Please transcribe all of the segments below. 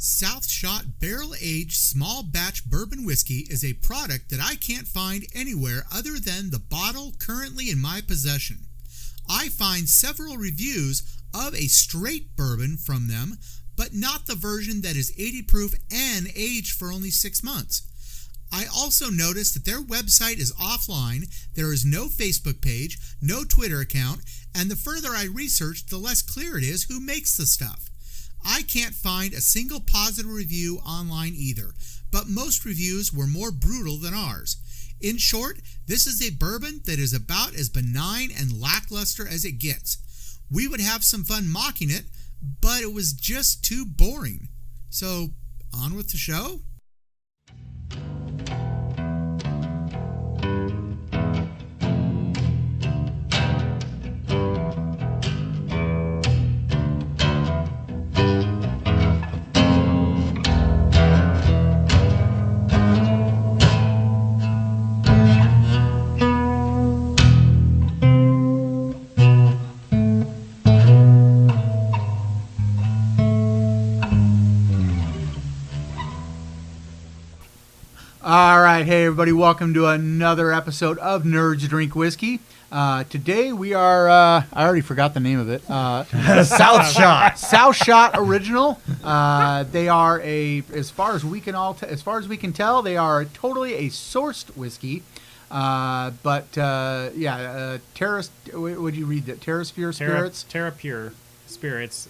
Southshot barrel-aged small batch bourbon whiskey is a product that I can't find anywhere other than the bottle currently in my possession. I find several reviews of a straight bourbon from them, but not the version that is 80 proof and aged for only 6 months. I also noticed that their website is offline, there is no Facebook page, no Twitter account, and the further I research, the less clear it is who makes the stuff. I can't find a single positive review online either, but most reviews were more brutal than ours. In short, this is a bourbon that is about as benign and lackluster as it gets. We would have some fun mocking it, but it was just too boring. So, on with the show? All right, hey everybody, welcome to another episode of Nerds Drink Whiskey. Today we are, I already forgot the name of it. Southshot. Southshot Original. They are as far as we can tell, they are totally a sourced whiskey. Terrace, would you read that? Terrasphere Spirits? Terra Pure Spirits.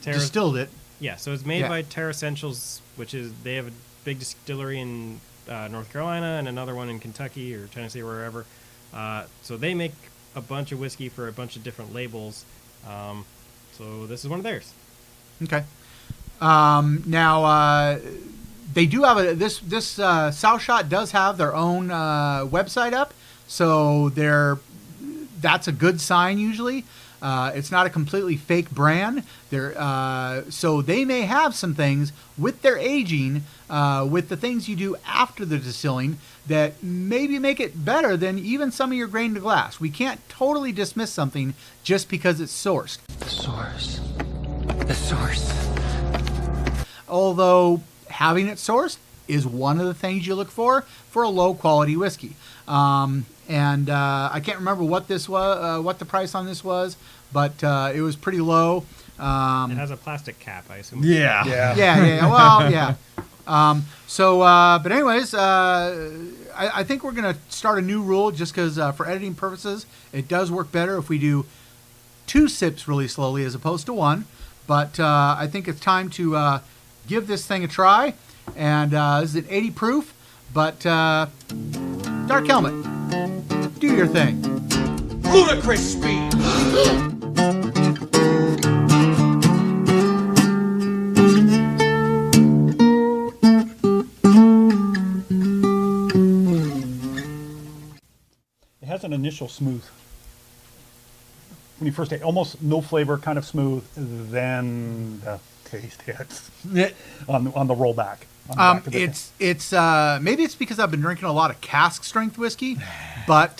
Distilled it. Yeah, so it's made by Terra Essentials, they have a big distillery in North Carolina and another one in Kentucky or Tennessee or wherever. So they make a bunch of whiskey for a bunch of different labels. So this is one of theirs. Okay. Now, they do have this Southshot does have their own website up, so that's a good sign usually. It's not a completely fake brand. So they may have some things with their aging, with the things you do after the distilling that maybe make it better than even some of your grain to glass. We can't totally dismiss something just because it's sourced. The source. Although having it sourced is one of the things you look for a low quality whiskey. I can't remember what this was, what the price on this was, but it was pretty low. It has a plastic cap, I assume. Yeah. Well, yeah. But anyways, I think we're gonna start a new rule just because for editing purposes, it does work better if we do 2 sips really slowly as opposed to 1. But I think it's time to give this thing a try. And this is an 80 proof, but Dark Helmet, do your thing. Ludicrous speed. It has an initial smooth. When you first taste, almost no flavor, kind of smooth. Then the taste hits on the rollback. It's maybe it's because I've been drinking a lot of cask strength whiskey, but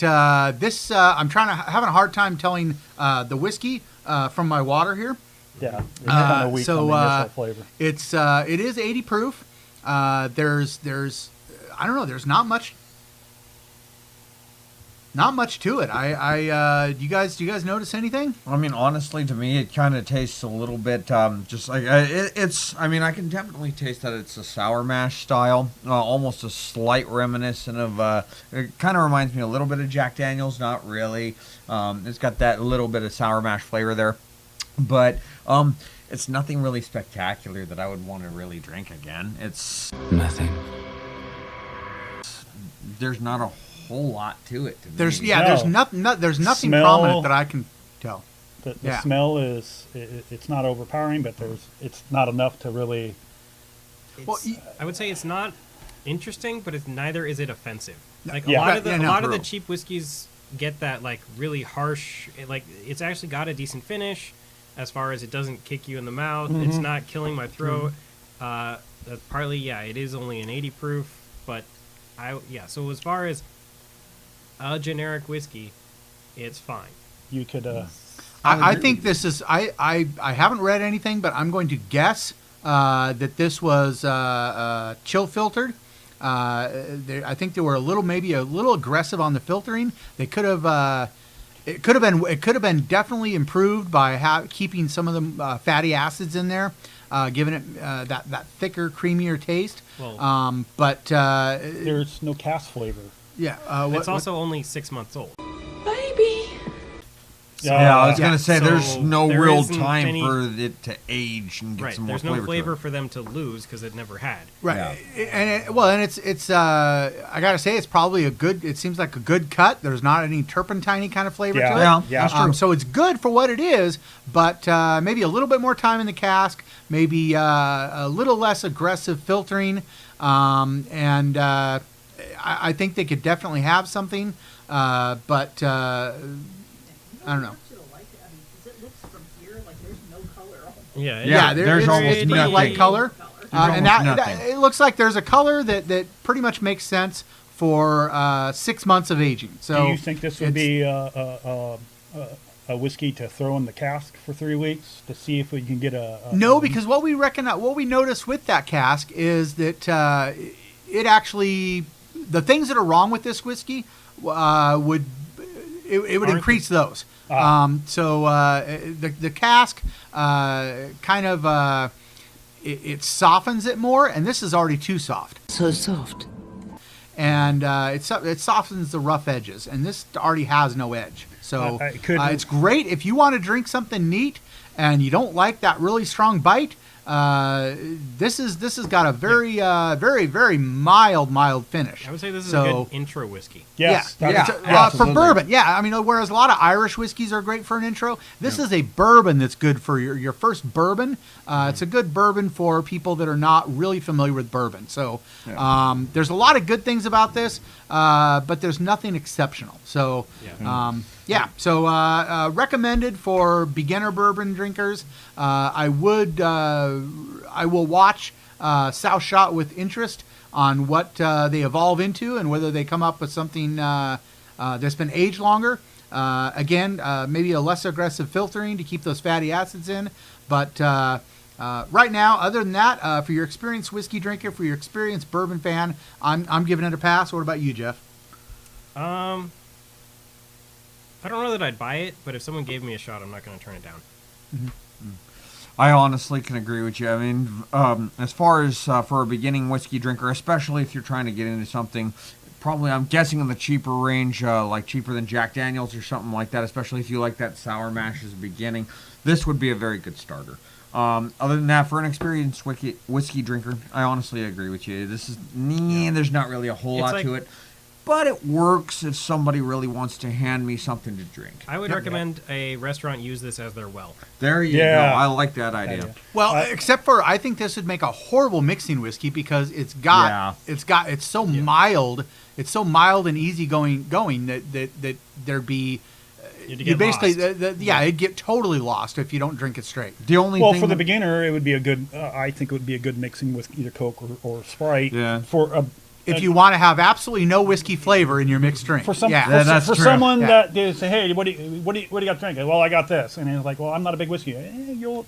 this I'm having a hard time telling the whiskey from my water here. Yeah, kind of weak on the initial flavor. It is 80 proof. There's I don't know. There's not much to it. Do you guys notice anything? I mean, honestly, to me, it kind of tastes a little bit just like it's. I mean, I can definitely taste that it's a sour mash style, almost a slight reminiscent of. It kind of reminds me a little bit of Jack Daniel's, not really. It's got that little bit of sour mash flavor there, but it's nothing really spectacular that I would want to really drink again. It's Nothing. There's not a whole lot to it. There's nothing prominent that I can tell. The smell is it's not overpowering, but it's not enough to really. I would say it's not interesting, but neither is it offensive. Like yeah. a lot of the cheap whiskeys get that like really harsh. It's actually got a decent finish, as far as it doesn't kick you in the mouth. Mm-hmm. It's not killing my throat. That's partly it is only an 80 proof, but So as far as a generic whiskey, it's fine. You could I think this is. I haven't read anything, but I'm going to guess that this was chill filtered. I think they were maybe a little aggressive on the filtering. They could have. It could have been definitely improved by keeping some of the fatty acids in there, giving it that thicker, creamier taste. Well, but There's no cask flavor. yeah, it's also only 6 months old. Yeah, I was gonna say So there's no there real isn't time any- for it to age and get Right. some more There's flavor. no flavor to for them to lose because it never had. right, and it's I gotta say it's probably a good. It seems like a good cut. There's not any turpentine kind of flavor to it. Yeah, Yeah. that's true. So it's good for what it is, but maybe a little bit more time in the cask, maybe a little less aggressive filtering, and I think they could definitely have something, but I don't know. Yeah. Yeah, there's it's almost pretty nothing. light color, and almost that nothing. it looks like there's a color that pretty much makes sense for 6 months of aging. So Do you think this would it's- be a whiskey to throw in the cask for 3 weeks to see if we can get a No, because what we noticed with that cask is that it actually, the things that are wrong with this whiskey would increase those. So the cask kind of it softens it more, and this is already too soft. So soft. And it softens the rough edges, and this already has no edge. So it's great if you want to drink something neat and you don't like that really strong bite. This has got a very very mild finish. I would say this is So- a good intro whiskey. Yes, yeah, that's- for absolutely. bourbon. Yeah, I mean, whereas a lot of Irish whiskeys are great for an intro, this is a bourbon that's good for your first bourbon. It's a good bourbon for people that are not really familiar with bourbon. So there's a lot of good things about this, but there's nothing exceptional. So recommended for beginner bourbon drinkers. I will watch Southshot with interest on what they evolve into and whether they come up with something that's been aged longer. Again, maybe a less aggressive filtering to keep those fatty acids in. But right now, other than that, for your experienced whiskey drinker, for your experienced bourbon fan, I'm giving it a pass. What about you, Jeff? I don't know that I'd buy it, but if someone gave me a shot, I'm not going to turn it down. I honestly can agree with you. I mean, as far as for a beginning whiskey drinker, especially if you're trying to get into something, probably I'm guessing in the cheaper range, like cheaper than Jack Daniel's or something like that, especially if you like that sour mash as a beginning, this would be a very good starter. Other than that, for an experienced whiskey drinker, I honestly agree with you. This is, there's not really a whole lot to it. But it works if somebody really wants to hand me something to drink. I would recommend a restaurant use this as their well. There you go. I like that idea. Well, except for I think this would make a horrible mixing whiskey because it's so mild. It's so mild and easy going that there'd be You basically it'd get totally lost if you don't drink it straight. The only well, thing for the beginner, it would be a good. I think it would be a good mixing with either Coke or Sprite. Yeah. If you want to have absolutely no whiskey flavor in your mixed drink, For some, yeah. for someone that they say, "Hey, what do you got to drink?" Well, I got this, and it's like, "Well, I'm not a big whiskey."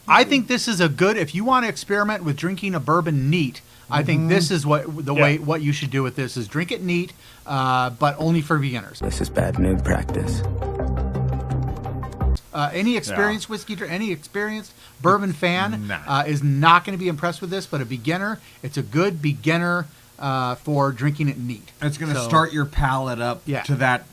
I think this is a good. If you want to experiment with drinking a bourbon neat, I think this is what you should do with this is drink it neat, but only for beginners. This is bad new practice. Any experienced any experienced bourbon fan is not going to be impressed with this, but a beginner, it's a good beginner for drinking it neat. It's going to start your palate up to that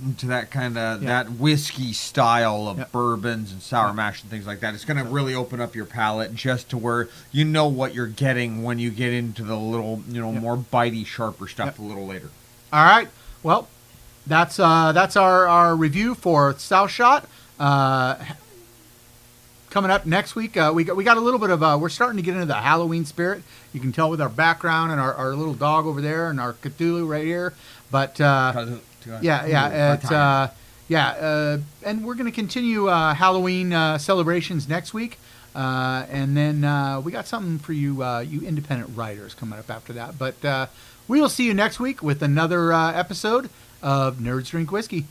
kind of that whiskey style of bourbons and sour mash and things like that. It's going to really open up your palate just to where you know what you're getting when you get into the little more bitey, sharper stuff a little later. All right. Well, that's our review for Southshot. Coming up next week, we got a little bit of we're starting to get into the Halloween spirit. You can tell with our background and our little dog over there and our Cthulhu right here. But and we're going to continue Halloween celebrations next week, and then we got something for you independent writers coming up after that. But we will see you next week with another episode of Nerds Drink Whiskey.